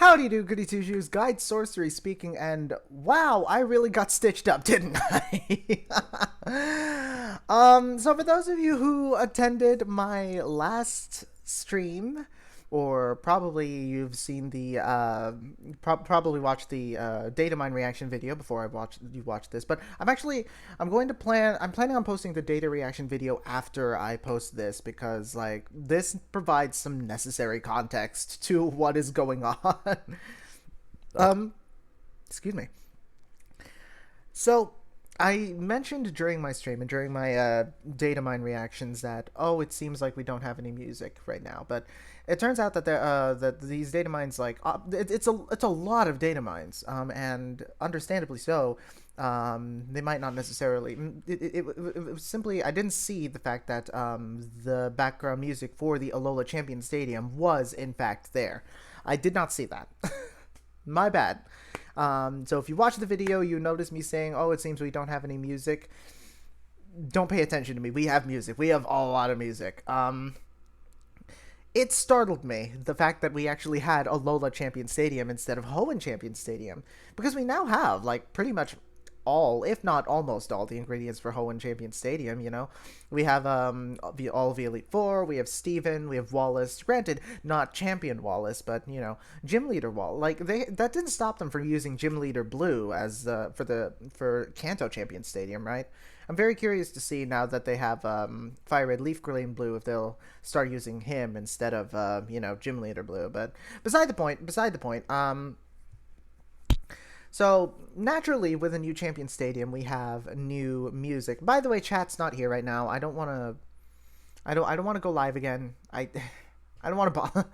Howdy do, goody two shoes, guide sorcery speaking, and wow, I really got stitched up, didn't I? So for those of you who attended my last stream, or probably you've seen the probably watched the data mine reaction video before you watched this, but I'm planning on posting the data reaction video after I post this, because like this provides some necessary context to what is going on. um Excuse me. So I mentioned during my stream and during my data mine reactions that, oh, it seems like we don't have any music right now, but it turns out that that these data mines, like it's a lot of data mines, and understandably so. They might not necessarily. It was simply I didn't see the fact that the background music for the Alola Champion Stadium was in fact there. I did not see that. My bad. So if you watch the video, you notice me saying, oh, it seems we don't have any music. Don't pay attention to me. We have music. We have a lot of music. It startled me, the fact that we actually had Alola Champion Stadium instead of Hoenn Champion Stadium. Because we now have, like, pretty much all, if not almost all, the ingredients for Hoenn Champion Stadium, you know? We have all of the Elite Four, we have Steven, we have Wallace. Granted, not Champion Wallace, but, you know, Gym Leader Wallace. Like, that didn't stop them from using Gym Leader Blue as for Kanto Champion Stadium, right? I'm very curious to see, now that they have Fire Red, Leaf Green, Blue, if they'll start using him instead of, you know, Gym Leader Blue. But beside the point, so naturally, with a new Champion Stadium, we have new music. By the way, chat's not here right now. I don't want to go live again. I don't want to.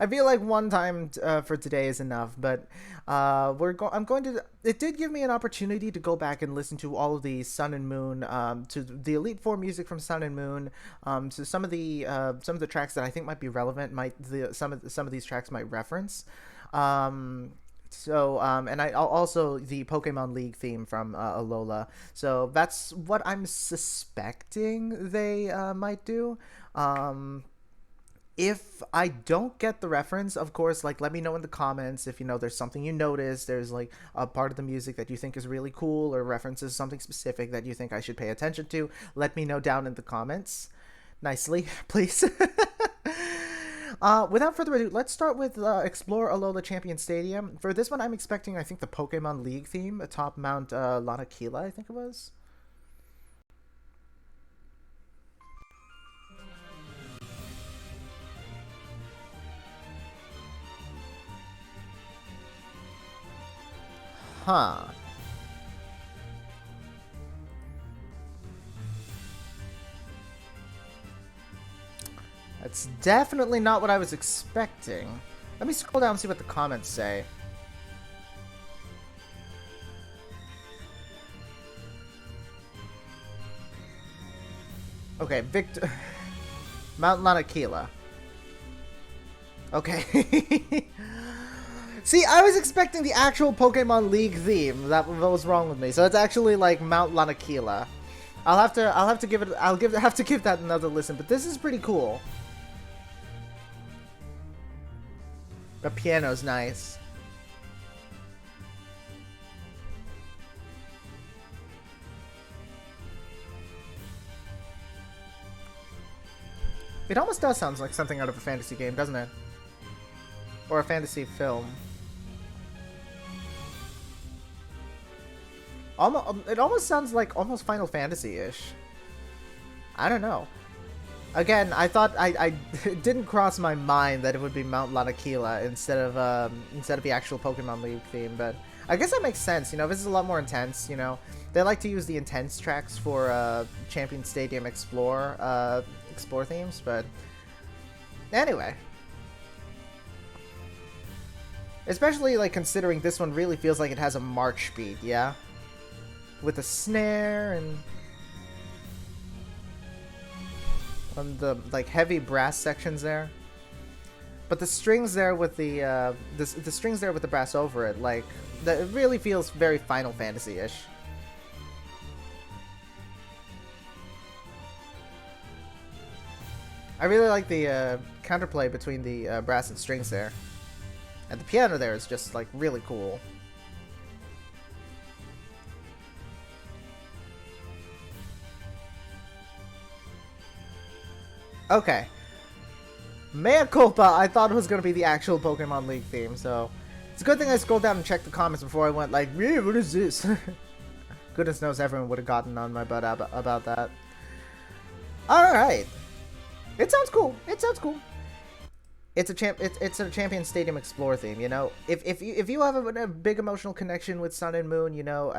I feel like one time for today is enough. But I'm going to. It did give me an opportunity to go back and listen to all of the Sun and Moon, to the Elite Four music from Sun and Moon, to some of the tracks that I think might be relevant. Some of these tracks might reference. And I also the Pokemon League theme from Alola. So that's what I'm suspecting they might do. If I don't get the reference, of course, like, let me know in the comments if, you know, there's something you notice, there's like a part of the music that you think is really cool or references something specific that you think I should pay attention to. Let me know down in the comments nicely, please. Without further ado, let's start with Explore Alola Champion Stadium. For this one, I'm expecting, I think, the Pokemon League theme atop Mount Lanakila, I think it was. Huh. That's definitely not what I was expecting. Let me scroll down and see what the comments say. Okay, Victor... Mount Lanakila. Okay. See, I was expecting the actual Pokemon League theme. That was wrong with me. So it's actually like Mount Lanakila. I'll have to give that another listen, but this is pretty cool. The piano's nice. It almost does sound like something out of a fantasy game, doesn't it? Or a fantasy film. It almost sounds like almost Final Fantasy-ish. I don't know. Again, I thought it didn't cross my mind that it would be Mount Lanakila instead of the actual Pokemon League theme, but I guess that makes sense. You know, this is a lot more intense. You know, they like to use the intense tracks for Champion Stadium Explore themes, but anyway. Especially like considering this one really feels like it has a march beat, yeah, with a snare and on the like heavy brass sections there, but the strings there with the strings there with the brass over it, like that, it really feels very Final Fantasy-ish. I really like the counterplay between the brass and strings there. And the piano there is just, like, really cool. Okay. Mea culpa, I thought it was going to be the actual Pokemon League theme, so... It's a good thing I scrolled down and checked the comments before I went like, yeah, what is this? Goodness knows everyone would have gotten on my butt about that. Alright. It sounds cool. It sounds cool. It's a Champion Stadium Explore theme, you know. If you have a big emotional connection with Sun and Moon, you know,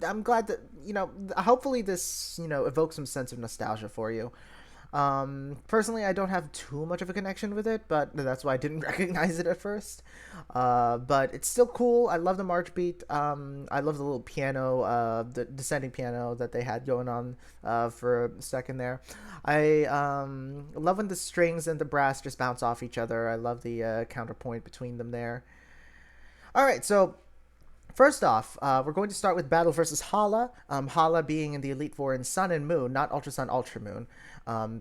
I'm glad that, you know, hopefully this, you know, evokes some sense of nostalgia for you. Personally, I don't have too much of a connection with it, but that's why I didn't recognize it at first. But it's still cool. I love the march beat. I love the little piano, the descending piano that they had going on for a second there. I love when the strings and the brass just bounce off each other. I love the counterpoint between them there. All right, so first off, we're going to start with Battle versus Hala. Hala being in the Elite Four in Sun and Moon, not Ultra Sun, Ultra Moon.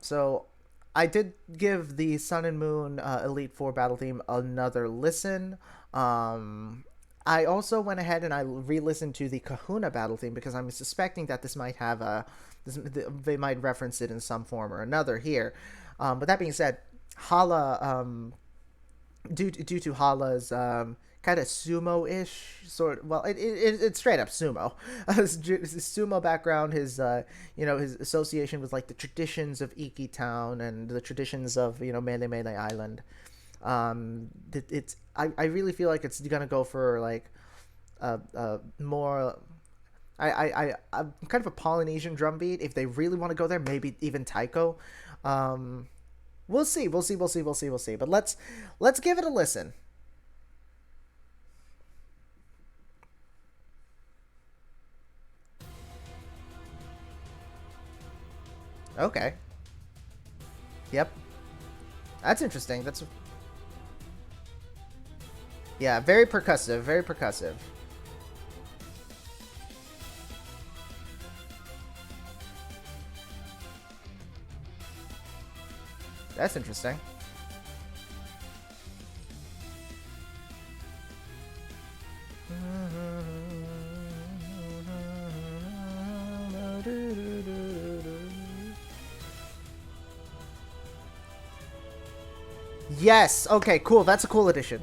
So I did give the Sun and Moon Elite Four battle theme another listen. I also went ahead and I re-listened to the Kahuna battle theme because I'm suspecting that this might have they might reference it in some form or another here. But that being said, Hala, due to Hala's kind of sumo-ish sort of, well, it's straight up sumo. His sumo background, his you know, his association with like the traditions of Iki Town and the traditions of, you know, Mele Mele Island. I really feel like it's gonna go for like more. I'm kind of a Polynesian drum beat. If they really want to go there, maybe even taiko. We'll see. But let's give it a listen. Okay. Yep. That's interesting. Yeah, very percussive, very percussive. That's interesting. Yes. Okay, cool. That's a cool addition.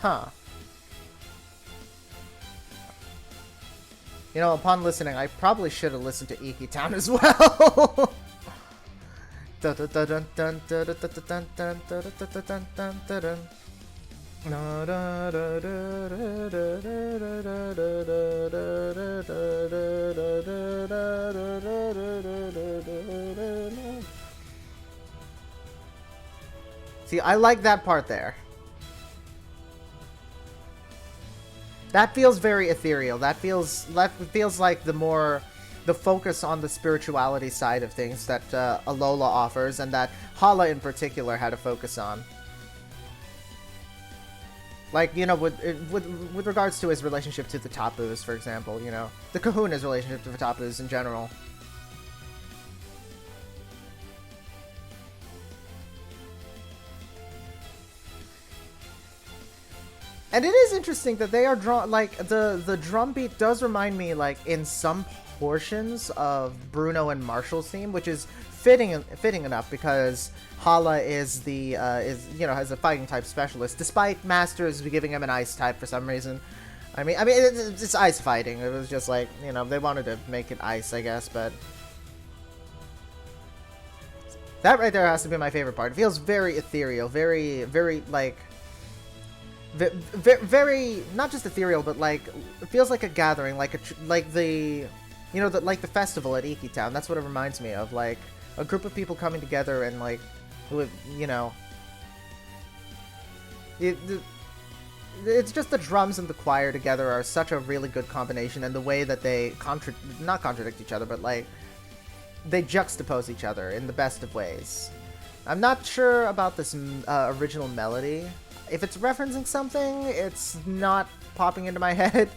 Huh. You know, upon listening, I probably should have listened to Iki Town as well. See, I like that part there. That feels very ethereal. That feels like the focus on the spirituality side of things that Alola offers, and that Hala in particular had a focus on. Like, you know, with regards to his relationship to the Tapus, for example, you know, the Kahuna's relationship to the Tapus in general. And it is interesting that they are drawn, like, the drum beat does remind me, like, in some portions of Bruno and Marshall's theme, which is fitting enough because Hala is you know, has a fighting type specialist, despite Masters giving him an ice type for some reason. I mean, it's ice fighting. It was just like, you know, they wanted to make it ice, I guess, but that right there has to be my favorite part. It feels very ethereal, very, very, like, very not just ethereal, but like it feels like a gathering, like the, you know, like the festival at Iki Town. That's what it reminds me of, like a group of people coming together and like, you know, it's just the drums and the choir together are such a really good combination, and the way that they not contradict each other, but like they juxtapose each other in the best of ways. I'm not sure about this original melody. If it's referencing something, it's not popping into my head.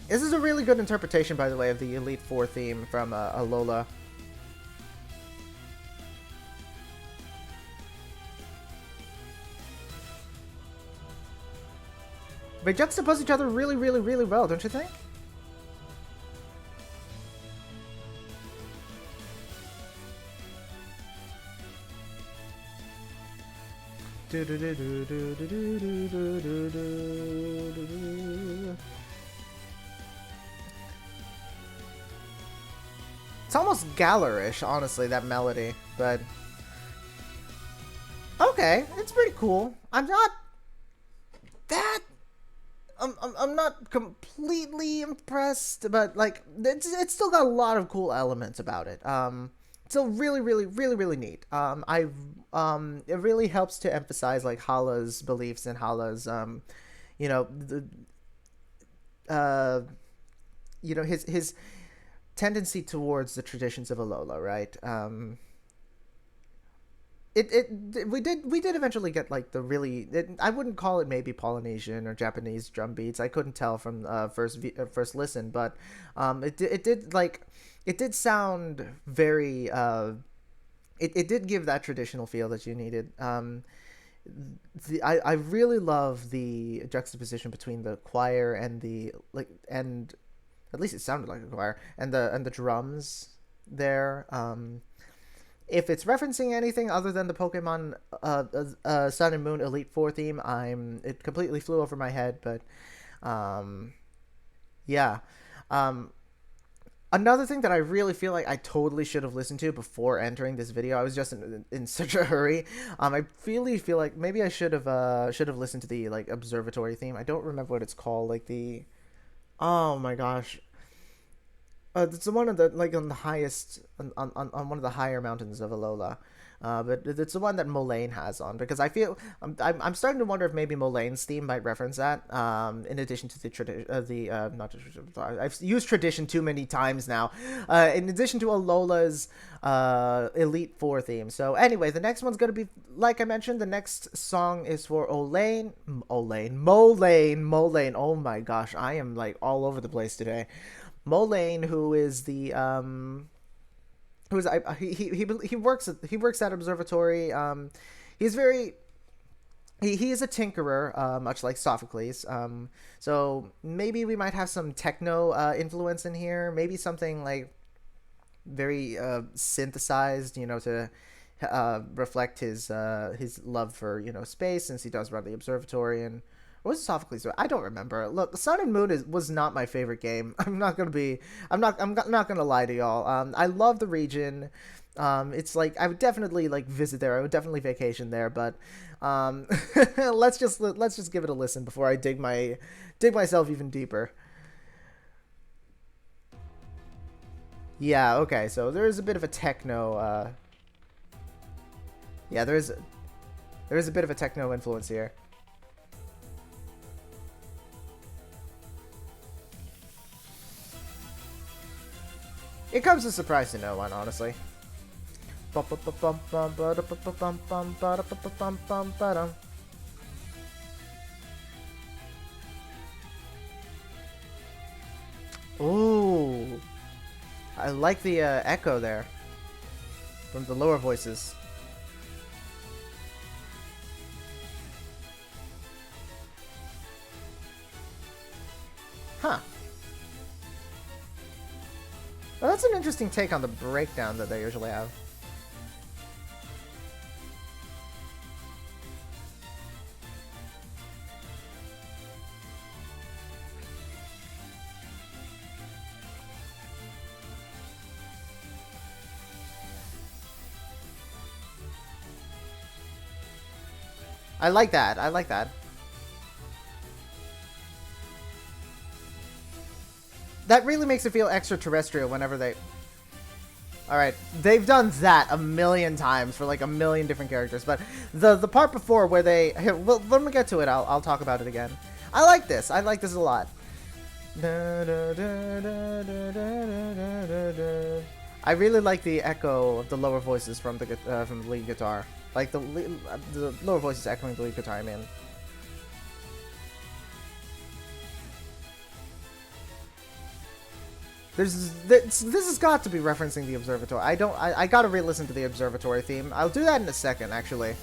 This is a really good interpretation, by the way, of the Elite Four theme from Alola. They juxtapose each other really, really, really well, don't you think? It's almost Galar-ish, honestly, that melody, but okay, it's pretty cool. I'm not that. I'm not completely impressed, but like it's still got a lot of cool elements about it. Still really, really, really, really neat. It really helps to emphasize like Hala's beliefs and Hala's you know the his tendency towards the traditions of Alola, right? We did eventually get like the really I wouldn't call it maybe Polynesian or Japanese drum beats. I couldn't tell from first listen, but it did sound very it did give that traditional feel that you needed. I really love the juxtaposition between the choir and the and at least it sounded like a choir and the drums there. If it's referencing anything other than the Pokemon Sun and Moon Elite Four theme, it completely flew over my head. But yeah, another thing that I really feel like I totally should have listened to before entering this video. I was just in such a hurry. I really feel like maybe I should have listened to the like observatory theme. I don't remember what it's called. Like the oh my gosh. It's one of the like on the highest on one of the higher mountains of Alola, but it's the one that Molayne has on because I feel I'm starting to wonder if maybe Molayne's theme might reference that. In addition to the not tradition, I've used tradition too many times now. In addition to Alola's Elite Four theme. So anyway, the next one's gonna be like I mentioned. The next song is for Molayne. Oh my gosh, I am like all over the place today. Molayne, who is the he works at observatory. He's very he is a tinkerer, much like Sophocles. So maybe we might have some techno influence in here. Maybe something like very synthesized, to reflect his love for space, since he does run the observatory. And what was Sophocles? I don't remember. Look, Sun and Moon was not my favorite game. I'm not gonna lie to y'all. I love the region. It's like I would definitely like visit there. I would definitely vacation there. But let's just give it a listen before I dig myself even deeper. Yeah. Okay. So there's a bit of a techno. Yeah. There's a bit of a techno influence here. It comes as a surprise to no one, honestly. Ooh, I like the echo there from the lower voices. Huh. Well, that's an interesting take on the breakdown that they usually have. I like that. I like that. That really makes it feel extraterrestrial whenever they... Alright, they've done that a million times for like a million different characters, but the part before where they... Here, well, when we get to it, I'll talk about it again. I like this a lot. I really like the echo of the lower voices from the lead guitar. Like the lower voices echoing the lead guitar, I mean. This has got to be referencing the observatory. I gotta re-listen to the observatory theme. I'll do that in a second, actually.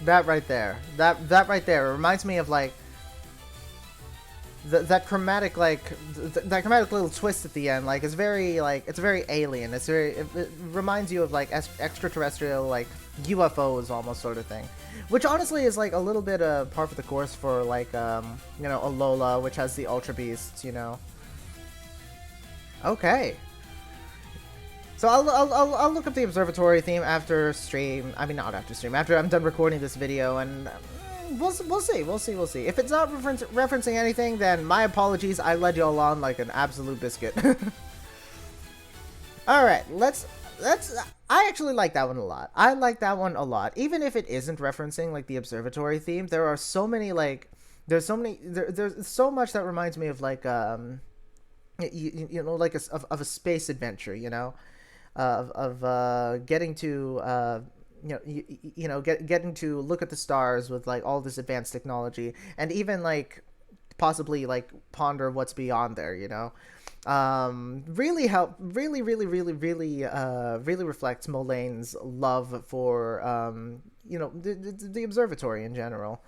That right there. That right there reminds me of like that chromatic that chromatic little twist at the end. Like it's very very alien. It reminds you of like extraterrestrial like UFOs almost sort of thing. Which honestly is like a little bit par for the course for like you know, Alola, which has the Ultra Beasts, you know. Okay. So I'll look up the observatory theme after stream. I mean, not after stream. After I'm done recording this video, and we'll see. If it's not referencing anything, then my apologies. I led y'all on like an absolute biscuit. All right, let's. I actually like that one a lot. I like that one a lot, even if it isn't referencing like the observatory theme. There are so many like there's so much that reminds me of like you know, like of a space adventure, you know. Getting to getting to look at the stars with like all this advanced technology, and even like possibly like ponder what's beyond there, you know. Really reflects Molayne's love for you know, the observatory in general.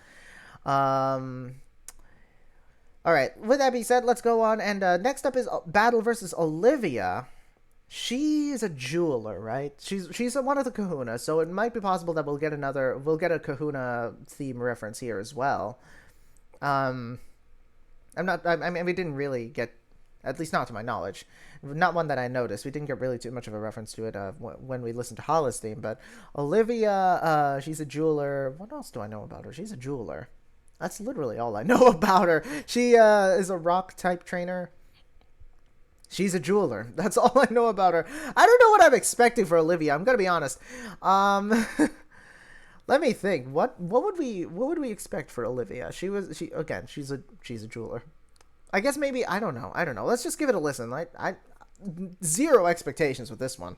All right, with that being said, let's go on, and next up is battle versus Olivia. She's a jeweler, right? She's one of the Kahuna, so it might be possible that we'll get a Kahuna theme reference here as well. I mean, we didn't really get, at least not to my knowledge, not one that I noticed. We didn't get really too much of a reference to it when we listened to Hala's theme. But Olivia, she's a jeweler. What else do I know about her? She's a jeweler. That's literally all I know about her. She is a rock type trainer. She's a jeweler. That's all I know about her. I don't know what I'm expecting for Olivia. I'm gonna be honest. Let me think. What would we expect for Olivia? She's a jeweler. I guess maybe I don't know. Let's just give it a listen. I zero expectations with this one.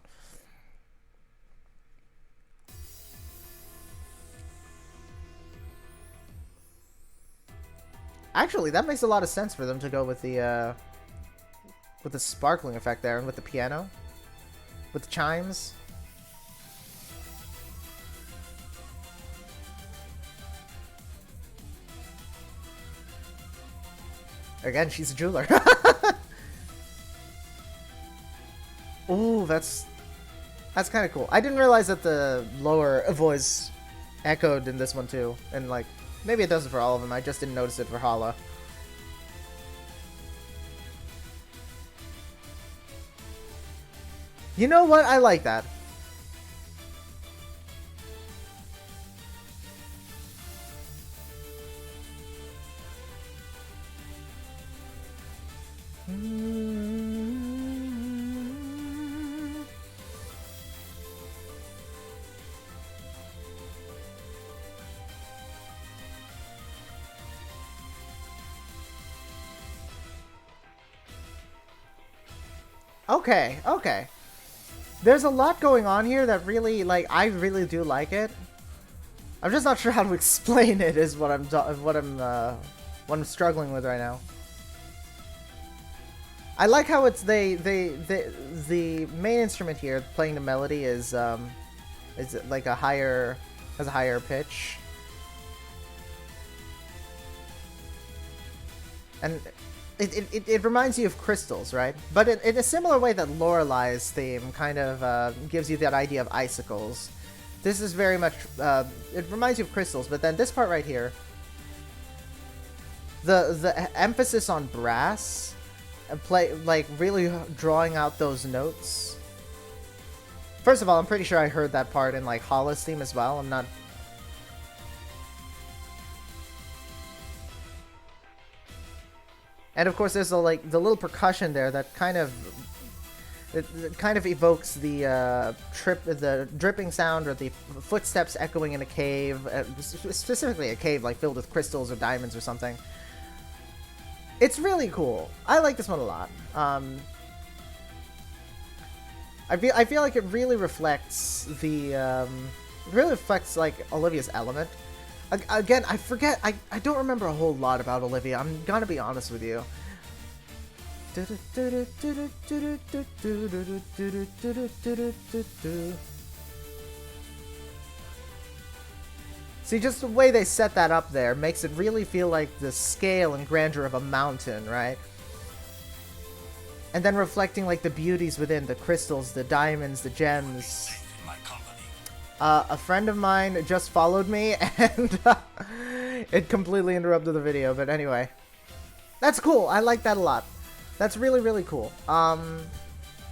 Actually, that makes a lot of sense for them to go with the sparkling effect there, and with the piano, with the chimes. Again, she's a jeweler. Ooh, that's kind of cool. I didn't realize that the lower voice echoed in this one too, and like maybe it does it for all of them. I just didn't notice it for Hala. You know what? I like that. Okay, okay. There's a lot going on here that really, like, I really do like it. I'm just not sure how to explain it. Is what I'm struggling with right now. I like how it's the main instrument here playing the melody is like has a higher pitch, and it reminds you of crystals, right? But in a similar way that Lorelai's theme kind of gives you that idea of icicles. This is very much, it reminds you of crystals, but then this part right here, the emphasis on brass and play, like, really drawing out those notes. First of all, I'm pretty sure I heard that part in, like, Hala's theme as well. I'm not... And of course, there's the, like, the little percussion there that kind of... It kind of evokes the the dripping sound or the footsteps echoing in a cave, specifically a cave like filled with crystals or diamonds or something. It's really cool. I like this one a lot. I feel like it really reflects the like Olivia's element. Again, I forget. I don't remember a whole lot about Olivia. I'm gonna be honest with you. See, just the way they set that up there makes it really feel like the scale and grandeur of a mountain, right? And then reflecting like the beauties within, the crystals, the diamonds, the gems. A friend of mine just followed me and it completely interrupted the video, but anyway. That's cool. I like that a lot. That's really, really cool.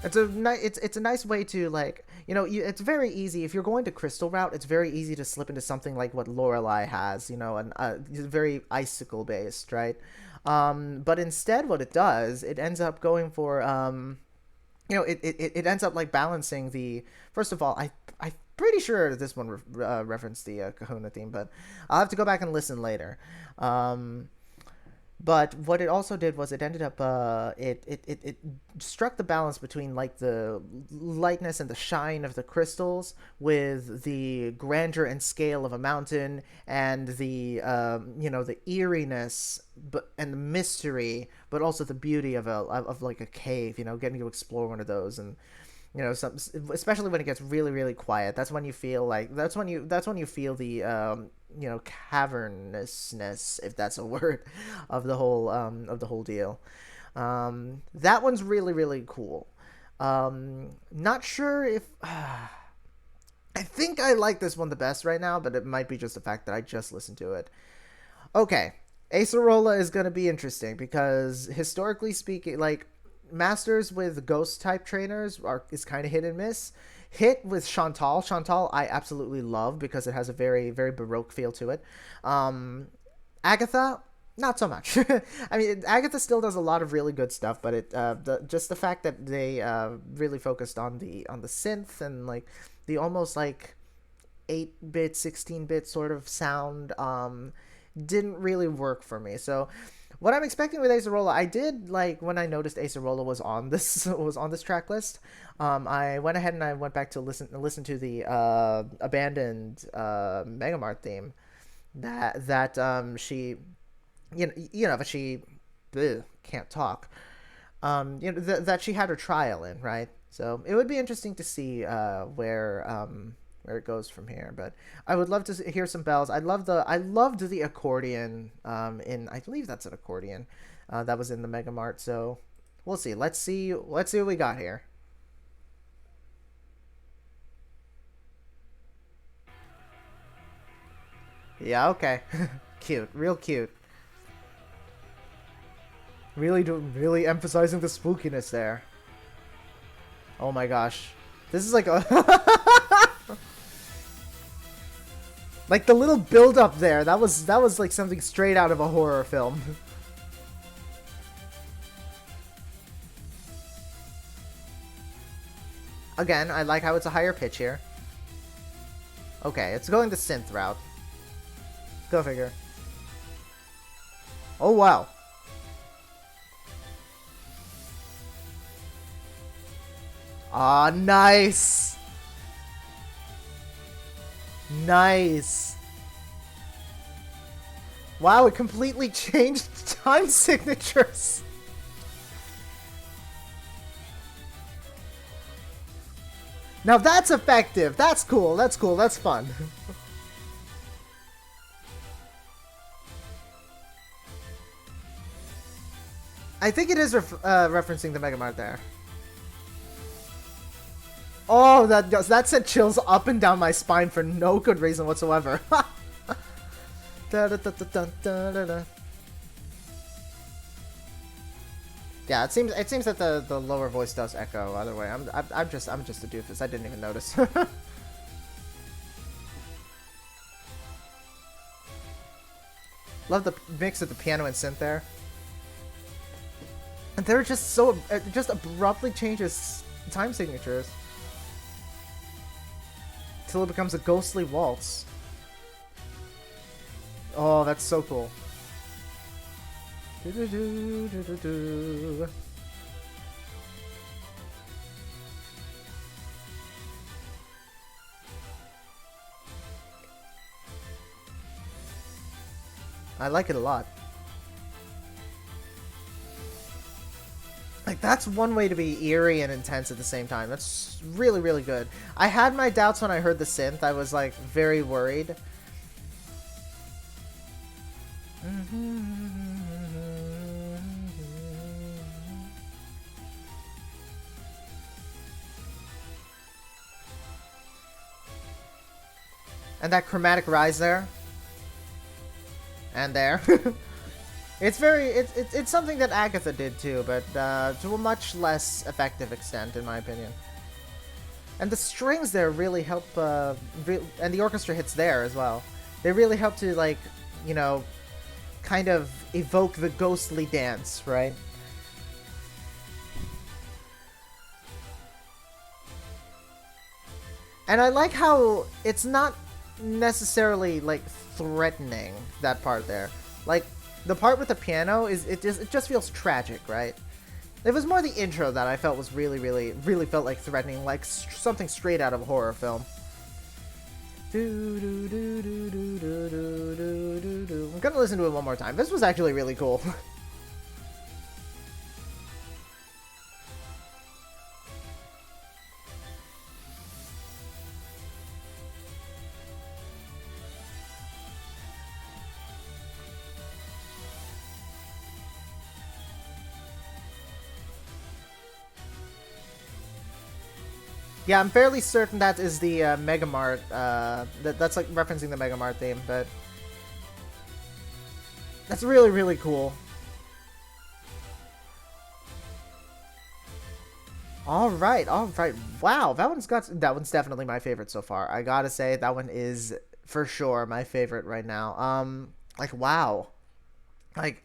It's a nice way to, like, you know, it's very easy. If you're going to Crystal route, it's very easy to slip into something like what Lorelei has, you know, and very icicle based, right? But instead, what it does, it ends up going for, you know, it ends up like balancing the. First of all, I'm pretty sure this one referenced the Kahuna theme, but I'll have to go back and listen later. But what it also did was it ended up it struck the balance between like the lightness and the shine of the crystals with the grandeur and scale of a mountain and the you know, the eeriness and the mystery, but also the beauty of like a cave, you know, getting to explore one of those. And you know, especially when it gets really, really quiet, that's when you feel like that's when you feel the you know, cavernousness, if that's a word, of the whole deal. That one's really, really cool. Not sure if I think I like this one the best right now, but it might be just the fact that I just listened to it. Okay, Acerola is gonna be interesting because historically speaking, like, masters with ghost type trainers is kind of hit and miss. Hit with Chantal I absolutely love because it has a very, very Baroque feel to it. Agatha, not so much. I mean, Agatha still does a lot of really good stuff, but just the fact that they really focused on the synth and like the almost like 8-bit, 16-bit sort of sound didn't really work for me. So what I'm expecting with Acerola, I did like when I noticed Acerola was on this track list. I went ahead and I went back to listen to the abandoned Megamart theme that she but she can't talk. You know, that she had her trial in, right? So it would be interesting to see where it goes from here. But I would love to hear some bells. I loved the accordion in, I believe that's an accordion that was in the Megamart. So we'll see. Let's see what we got here. Yeah, okay. Cute, real cute. Really emphasizing the spookiness there. Oh my gosh. This is like a like the little build up there. That was like something straight out of a horror film. Again, I like how it's a higher pitch here. Okay, it's going the synth route. Go figure. Oh wow. Ah, nice. Nice. Wow, it completely changed time signatures. Now that's effective. That's cool. That's cool. That's fun. I think it is referencing the Megamart there. Oh, that sent chills up and down my spine for no good reason whatsoever. Yeah, it seems that the lower voice does echo. Either way, I'm just a doofus. I didn't even notice. Love the mix of the piano and synth there. And they're just so it just abruptly changes time signatures till it becomes a ghostly waltz. Oh, that's so cool. I like it a lot. Like, that's one way to be eerie and intense at the same time. That's really, really good. I had my doubts when I heard the synth. I was, like, very worried. And that chromatic rise there. And there. It's something that Agatha did too, but to a much less effective extent, in my opinion. And the strings there really help, and the orchestra hits there as well. They really help to, like, you know, kind of evoke the ghostly dance, right? And I like how it's not necessarily, like, threatening, that part there. Like, the part with the piano is it just feels tragic, right? It was more the intro that I felt was really felt like threatening, like something straight out of a horror film. I'm gonna listen to it one more time. This was actually really cool. Yeah, I'm fairly certain that is the Megamart. That's like referencing the Megamart theme, but that's really cool. All right. Wow, that one's definitely my favorite so far. I gotta say that one is for sure my favorite right now. Like wow, like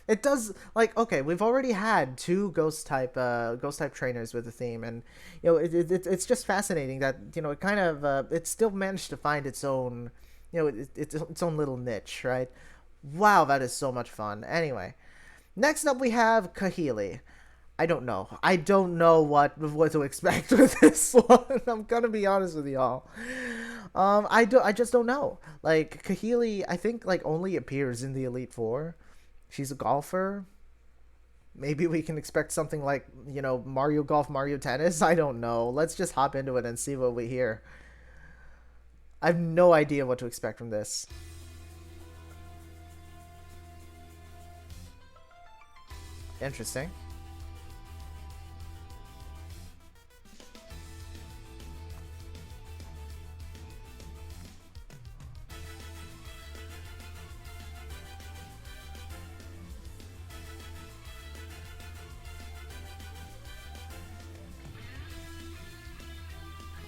it does, like, okay, we've already had two ghost type trainers with the theme, and you know it's just fascinating that you know it kind of it still managed to find its own, you know, its own little niche, right? Wow, that is so much fun. Anyway, next up we have Kahili. I don't know what to expect with this one. I'm gonna be honest with y'all. I just don't know. Like Kahili, I think like only appears in the Elite Four. She's a golfer. Maybe we can expect something like, you know, Mario Golf, Mario Tennis. I don't know. Let's just hop into it and see what we hear. I have no idea what to expect from this. Interesting.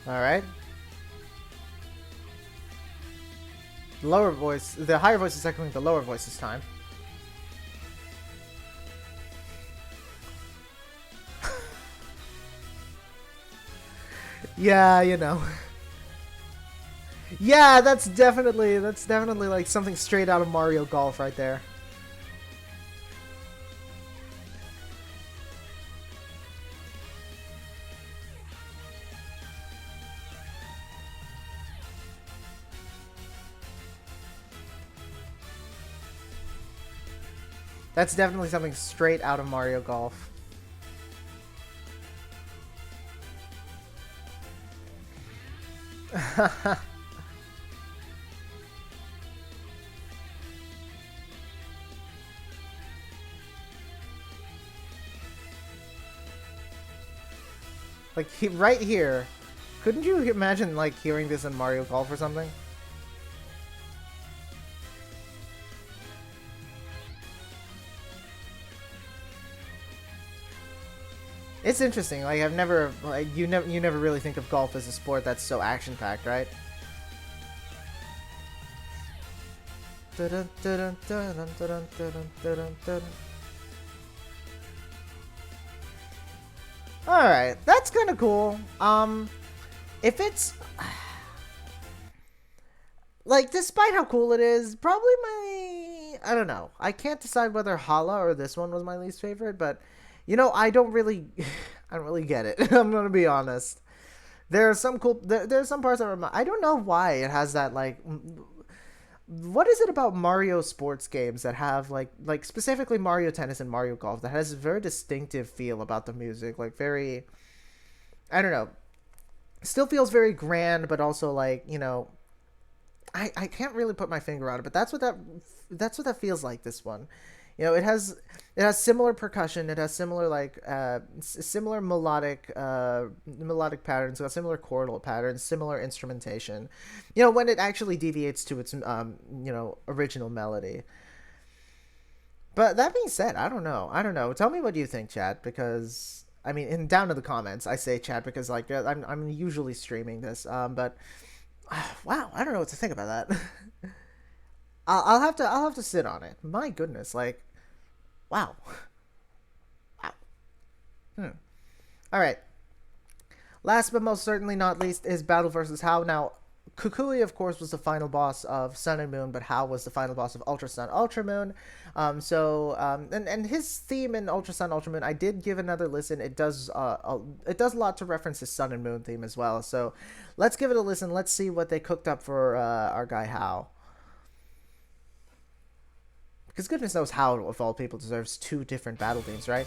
All right. The higher voice is echoing the lower voice this time. Yeah, you know. Yeah, that's definitely like something straight out of Mario Golf right there. That's definitely something straight out of Mario Golf. Like, right here. Couldn't you imagine, like, hearing this in Mario Golf or something? It's interesting. Like I've never, like you never really think of golf as a sport that's so action packed, right? All right, that's kind of cool. If it's like, despite how cool it is, probably I don't know. I can't decide whether Hala or this one was my least favorite, but I don't really, I don't really get it. I'm gonna be honest. There are some cool. There's some parts that remind. I don't know why it has that like. What is it about Mario sports games that have like specifically Mario Tennis and Mario Golf that has a very distinctive feel about the music, like very. I don't know. Still feels very grand, but also like I can't really put my finger on it, but that's what that feels like. This one, it has similar percussion. It has similar like similar melodic patterns. It's got similar chordal patterns, similar instrumentation. When it actually deviates to its original melody. But that being said, I don't know. I don't know. Tell me what you think, Chad, because I mean, in down to the comments, I say Chad because like I'm usually streaming this, but wow, I don't know what to think about that. I'll have to sit on it. My goodness, like, wow, wow. Hmm. All right. Last but most certainly not least is Battle versus How. Now, Kukui, of course, was the final boss of Sun and Moon, but How was the final boss of Ultra Sun, Ultra Moon. And his theme in Ultra Sun, Ultra Moon, I did give another listen. It does a lot to reference his Sun and Moon theme as well. So let's give it a listen. Let's see what they cooked up for our guy How. Because goodness knows How, of all people, deserves two different battle themes, right?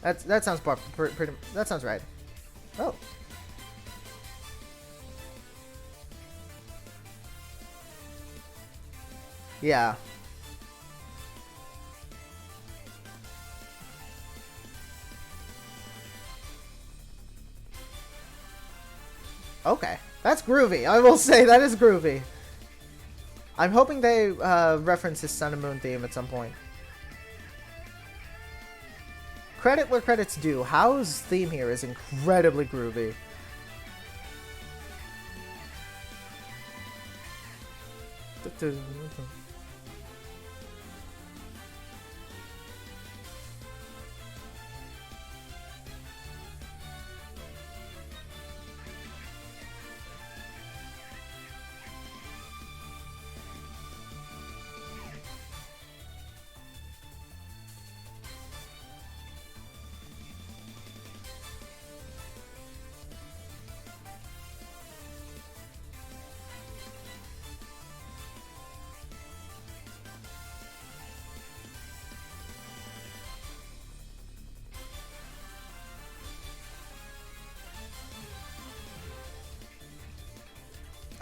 That sounds pretty. That sounds right. Oh. Yeah. Okay. That's groovy. I will say that is groovy. I'm hoping they reference his Sun and Moon theme at some point. Credit where credit's due. How's theme here is incredibly groovy.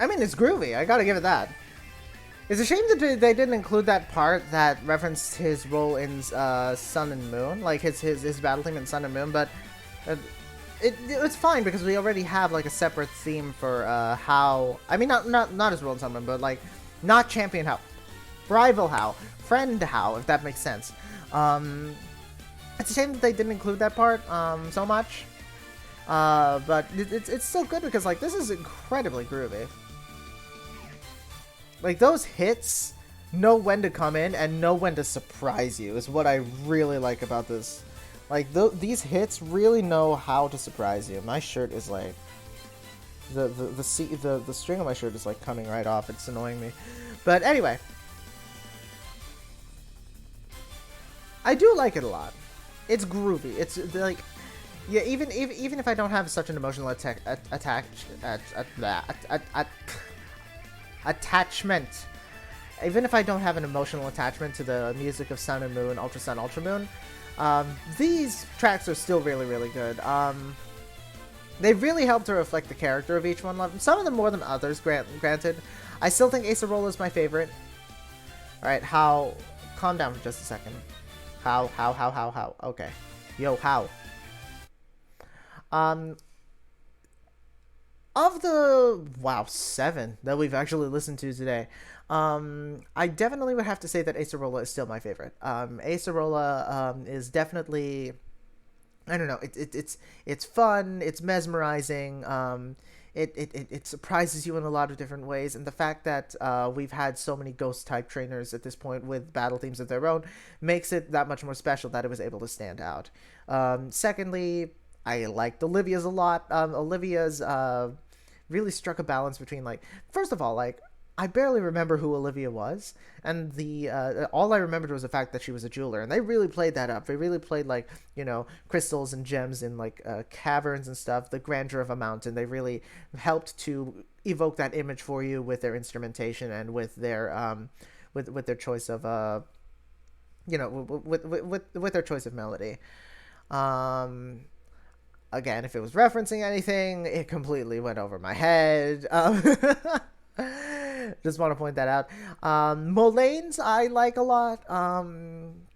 I mean, it's groovy. I gotta give it that. It's a shame that they didn't include that part that referenced his role in Sun and Moon, like his battle theme in Sun and Moon. But uh, it's fine because we already have like a separate theme for How. I mean, not his role in Sun and Moon, but like not Champion How, Rival How, Friend How, if that makes sense. It's a shame that they didn't include that part so much. But it's still good because like this is incredibly groovy. Like, those hits know when to come in and know when to surprise you is what I really like about this. Like, these hits really know how to surprise you. My shirt is, like... The string on my shirt is, like, coming right off. It's annoying me. But anyway. I do like it a lot. It's groovy. It's, like... Yeah, even if I don't have such an emotional attachment. Even if I don't have an emotional attachment to the music of Sun and Moon, Ultra Sun, Ultra Moon, these tracks are still really, really good. They really help to reflect the character of each one. Some of them more than others, granted. I still think Acerola is my favorite. Alright, How... Calm down for just a second. How. Okay. Yo, How. Of the, wow, 7 that we've actually listened to today, I definitely would have to say that Acerola is still my favorite. Acerola is definitely, I don't know. It's fun. It's mesmerizing. It surprises you in a lot of different ways, and the fact that we've had so many ghost type trainers at this point with battle themes of their own makes it that much more special that it was able to stand out. Secondly, I liked Olivia's a lot. Olivia's really struck a balance between, like, first of all, like, I barely remember who Olivia was, and the all I remembered was the fact that she was a jeweler, and they really played that up. They really played, like, crystals and gems in, like, caverns and stuff, the grandeur of a mountain. They really helped to evoke that image for you with their instrumentation and with their with their choice of with their choice of melody. Um, Again, if it was referencing anything, it completely went over my head. Just want to point that out. Molayne's I like a lot.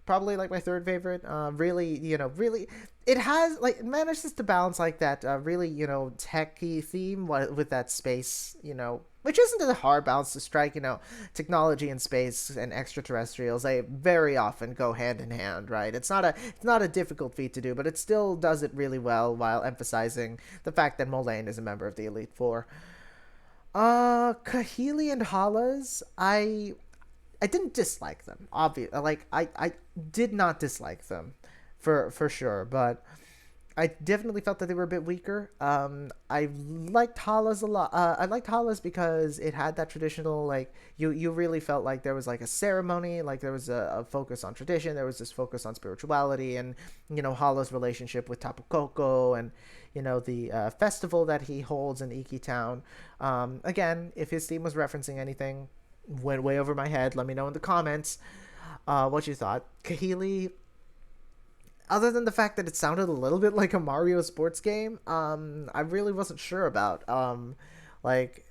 Probably like my third favorite. Really, really, it has, like, it manages to balance, like, that really, techy theme with that space, which isn't a hard balance to strike. Technology and space and extraterrestrials, they very often go hand in hand, right? It's not a difficult feat to do, but it still does it really well while emphasizing the fact that Molayne is a member of the Elite Four. Kahili and Halas, I didn't dislike them. Obviously, like, I did not dislike them, for sure. But I definitely felt that they were a bit weaker. I liked Hala's a lot. I liked Hala's because it had that traditional, like, you really felt like there was, like, a ceremony, like there was a focus on tradition. There was this focus on spirituality, and Hala's relationship with Tapu Koko, and the festival that he holds in Iki Town. Again, if his theme was referencing anything, went way over my head. Let me know in the comments what you thought. Kahili, other than the fact that it sounded a little bit like a Mario sports game, I really wasn't sure about. Like,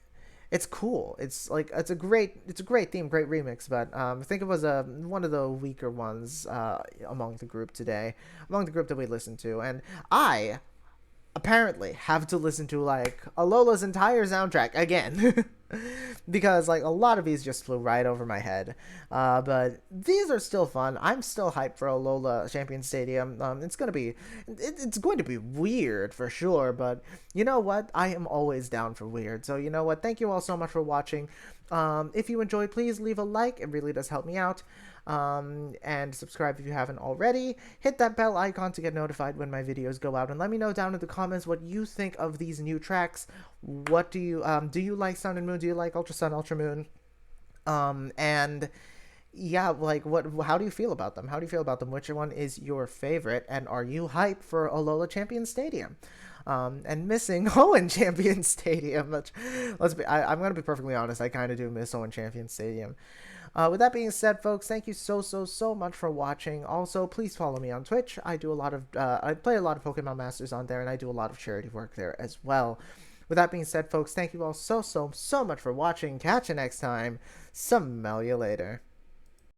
it's cool. It's a great theme, great remix. But I think it was one of the weaker ones among the group today, among the group that we listened to, and I apparently have to listen to, like, Alola's entire soundtrack again. Because, like, a lot of these just flew right over my head. But these are still fun. I'm still hyped for Alola Champion Stadium. It's going to be weird for sure, but you know what? I am always down for weird. So you know what? Thank you all so much for watching. If you enjoyed, please leave a like. It really does help me out. And subscribe if you haven't already. Hit that bell icon to get notified when my videos go out, and let me know down in the comments what you think of these new tracks. What do you like Sun and Moon? Do you like Ultra Sun, Ultra Moon? And yeah, like, how do you feel about them? How do you feel about them? Which one is your favorite? And are you hyped for Alola Champion Stadium? And missing Hoenn Champion Stadium. I'm gonna be perfectly honest. I kind of do miss Hoenn Champion Stadium. With that being said, folks, thank you so much for watching. Also, please follow me on Twitch. I play a lot of Pokemon Masters on there, and I do a lot of charity work there as well. With that being said, folks, thank you all so much for watching. Catch you next time. Smell you later.